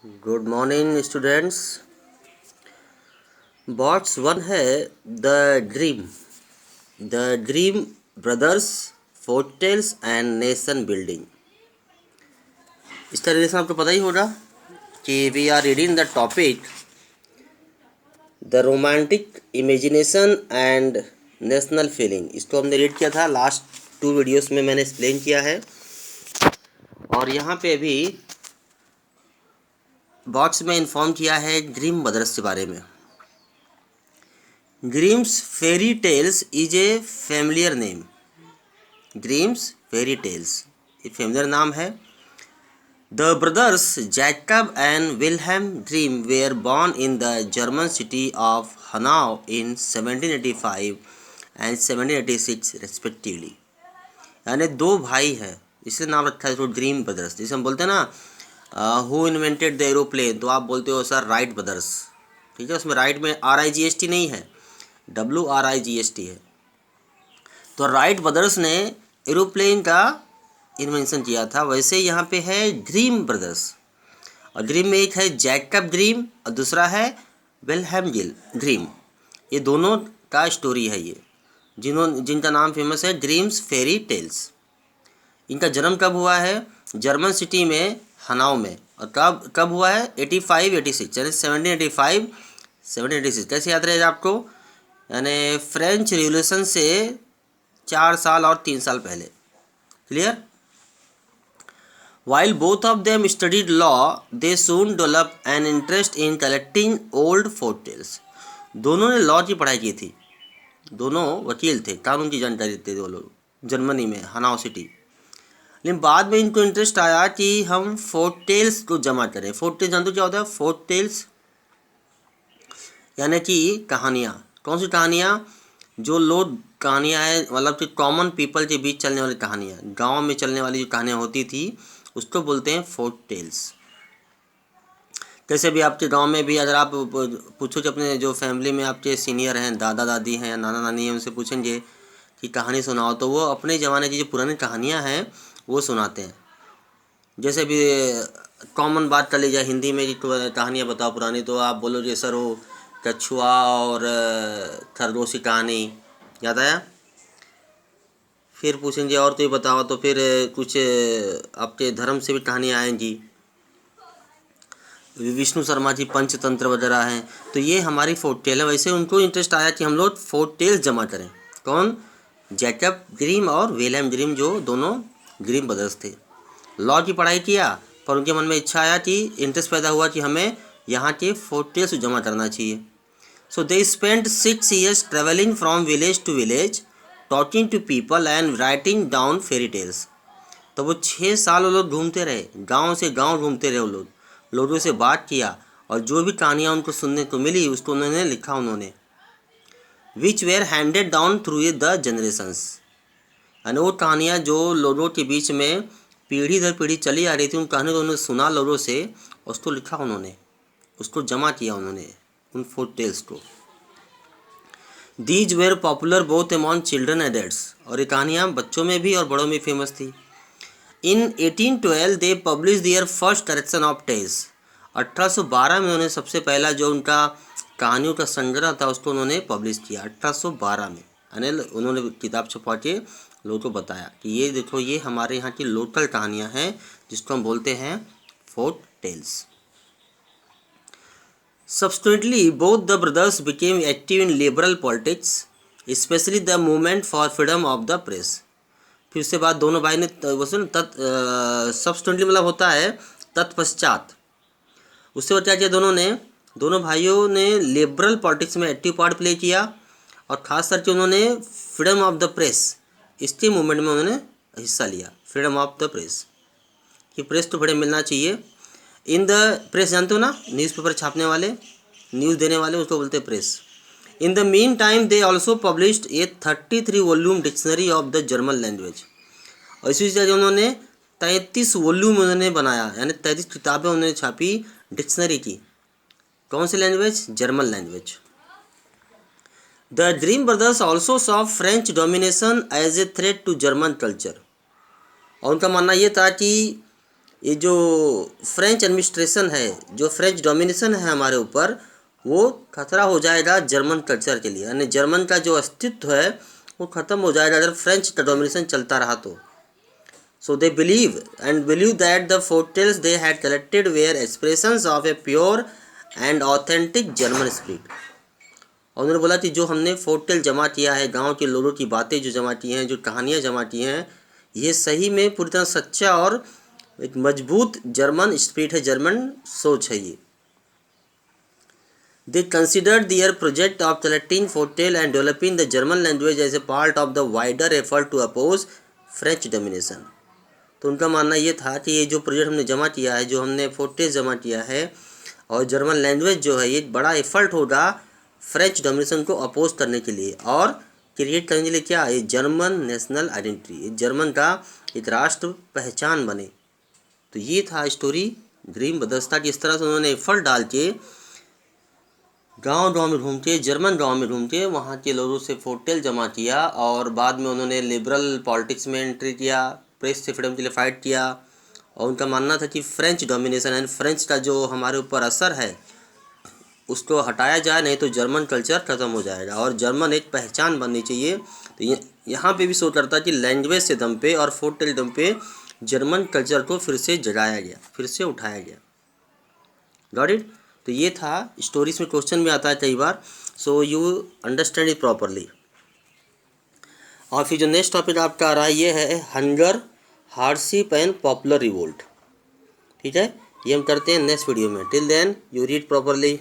Good morning students. बॉट्स one है the Grimm brothers, folk tales and nation building. इसका relation आपको पता ही होगा कि we are reading the topic the romantic imagination and national feeling. इसको हमने रीड किया था, लास्ट 2 वीडियोस में मैंने एक्सप्लेन किया है। और यहाँ पे अभी बॉक्स में इन्फॉर्म किया है ड्रीम ब्रदर्स के बारे में। Grimm's fairy tales is a familiar name. Grimm's fairy tales ये फैमिलियर नाम है। The brothers Jacob and Wilhelm Grimm were born in the German city of Hanau in 1785 and 1786 respectively. यानी 2 भाई है, इसलिए नाम रखा है इसको ड्रीम ब्रदर्स। जैसे हम बोलते हैं ना हु इन्वेंटेड द एरोप्लेन, तो आप बोलते हो सर राइट ब्रदर्स। ठीक है, उसमें राइट में RIGHT नहीं है, WRIGHT है। तो राइट ब्रदर्स ने एरोप्लेन का इन्वेंशन किया था। वैसे यहाँ पे है ड्रीम ब्रदर्स, और ड्रीम में एक है जैकब ड्रीम और दूसरा है विल्हेम ड्रीम। ये दोनों का स्टोरी है ये, जिनका नाम फेमस है ड्रीम्स फेरी टेल्स। इनका जन्म कब हुआ है? जर्मन सिटी में, हनाउ में। और कब हुआ है? 85-86 यानी 1785 1786। कैसे याद रहेगा आपको? यानी फ्रेंच रिवॉल्यूशन से 4 साल और 3 साल पहले। Clear? While both of them studied law, they soon developed an interest in collecting old folk tales. दोनों ने लॉ की पढ़ाई की थी, दोनों वकील थे, कानून की जानकारी देते थे वो लोग, जर्मनी में हनाउ सिटी। लेकिन बाद में इनको इंटरेस्ट आया कि हम फोक टेल्स को जमा करें। फोक टेल्स जानते हो क्या होता है? फोक टेल्स यानी कि कहानियाँ। कौन सी कहानियाँ? जो लोग कहानियाँ हैं, मतलब कि कॉमन पीपल के बीच चलने वाली कहानियाँ, गांव में चलने वाली जो कहानियाँ होती थी उसको बोलते हैं फोक टेल्स। कैसे भी आपके गांव में भी अगर आप पूछो कि अपने जो फैमिली में आपके सीनियर हैं, दादा दादी हैं, नाना नानी हैं, उनसे पूछेंगे कि कहानी सुनाओ, तो वो अपने ज़माने की जो पुरानी कहानियाँ हैं वो सुनाते हैं। जैसे भी कॉमन बात कर लीजिए, हिंदी में कहानियाँ बताओ पुरानी, तो आप बोलोगे सर वो कछुआ और खरगोश की कहानी याद आया। फिर पूछेंगे और तो ये बताओ, तो फिर कुछ आपके धर्म से भी कहानियाँ आएंगी, विष्णु शर्मा जी पंचतंत्र वगैरह हैं। तो ये हमारी फोक टेल है। वैसे उनको इंटरेस्ट आया कि हम लोग फोक टेल्स जमा करें। कौन? जैकब ग्रीम और विल्हेम ग्रीम, जो दोनों ग्रीम ब्रदर्स थे। लॉ की पढ़ाई किया, पर उनके मन में इच्छा आया कि इंटरेस्ट पैदा हुआ कि हमें यहाँ के फोक टेल्स जमा करना चाहिए। So they spend 6 years travelling from village to village, talking to people and writing down fairy tales. तो वो 6 साल वो लोग घूमते रहे, गांव से गांव घूमते रहे। वो लोग लोगों से बात किया और जो भी कहानियाँ उनको सुनने को मिली उसको उन्होंने लिखा, उन्होंने which were handed down through the generations. यानी वो कहानियाँ जो लोगों के बीच में पीढ़ी दर पीढ़ी चली आ रही थी, उन कहानियों को उन्होंने सुना लोगों से, उसको लिखा उन्होंने, उसको जमा किया उन्होंने, उन फोक टेल्स को। These where popular both among children and adults. और ये कहानियाँ बच्चों में भी और बड़ों में फेमस थी। In 1812 they publish their first collection of tales. 1812 में उन्होंने सबसे पहला जो उनका कहानियों का संग्रह था उसको उन्होंने पब्लिश किया 1812 में। यानी उन्होंने किताब छपवा के लोगों को बताया कि ये देखो, ये हमारे यहाँ की लोकल कहानियाँ हैं जिसको हम बोलते हैं folk tales. Subsequently, both the brothers became active in liberal politics, especially the movement for freedom of the press. फिर उसके बाद दोनों भाई ने सबस्टेंटली मतलब होता है तत्पश्चात। उससे बाद क्या किया दोनों भाइयों ने लिबरल पॉलिटिक्स में एक्टिव पार्ट प्ले किया, और ख़ास करके उन्होंने फ्रीडम ऑफ द प्रेस, इसके मूवमेंट में उन्होंने हिस्सा लिया। फ्रीडम ऑफ द प्रेस, कि प्रेस को फ्रीडम मिलना चाहिए। इन द प्रेस जानते हो ना, न्यूज़पेपर छापने वाले, न्यूज़ देने वाले, उसको बोलते हैं press. In the mean time they also published A 33 volume dictionary of the German language. और इसी तरह उन्होंने 33 वॉल्यूम उन्होंने बनाया, यानी 33 किताबें उन्होंने छापी डिक्शनरी की। कौन सी language? German language. The Grimm brothers also saw French domination as a threat to German culture. और उनका मानना ये था कि ये जो फ्रेंच एडमिनिस्ट्रेशन है, जो फ्रेंच डोमिनेशन है हमारे ऊपर, वो खतरा हो जाएगा जर्मन कल्चर के लिए, यानी जर्मन का जो अस्तित्व है वो ख़त्म हो जाएगा अगर फ्रेंच डोमिनेशन चलता रहा तो। So they believe that the folktales they had collected were expressions of a pure and authentic German spirit. और उन्होंने बोला कि जो हमने फोकटेल जमा किया है, गांव के लोगों की बातें जो जमा की हैं, जो कहानियां जमा की हैं, ये सही में पूरी तरह सच्चा और एक मजबूत जर्मन स्पिरिट है, जर्मन सोच है ये। They considered their project of collecting folktale and developing the German language as a part of the wider effort to oppose French domination. तो उनका मानना ये था कि ये जो प्रोजेक्ट हमने जमा किया है, जो हमने फोटेज जमा किया है, और जर्मन लैंग्वेज जो है, ये एक बड़ा एफर्ट होगा फ्रेंच डोमिनेशन को अपोज करने के लिए और क्रिएट करने के लिए क्या, ये जर्मन नेशनल आइडेंटिटी, जर्मन का एक राष्ट्र पहचान बने। तो ये था स्टोरी ग्रीम ब्रदर्स का, कि इस तरह से उन्होंने एफर्ट डाल के गांव में घूम के, जर्मन गांव में घूम के वहाँ के लोगों से फोटेल जमा किया, और बाद में उन्होंने लिबरल पॉलिटिक्स में एंट्री किया, प्रेस से फ्रीडम के लिए फाइट किया, और उनका मानना था कि फ्रेंच डोमिनेशन एंड फ्रेंच का जो हमारे ऊपर असर है उसको हटाया जाए, नहीं तो जर्मन कल्चर ख़त्म हो जाएगा और जर्मन एक पहचान बननी चाहिए। तो यहाँ पे भी शो करता कि लैंग्वेज से दम पे और फोटेल दम पे जर्मन कल्चर को फिर से जगाया गया, फिर से उठाया गया। Got it. तो ये था स्टोरीज में क्वेश्चन भी आता है कई बार, so you understand it properly. और फिर जो नेक्स्ट टॉपिक आपका आ रहा है ये है hunger, hardship and popular revolt. ठीक है, ये हम करते हैं नेक्स्ट वीडियो में। Till then you read properly.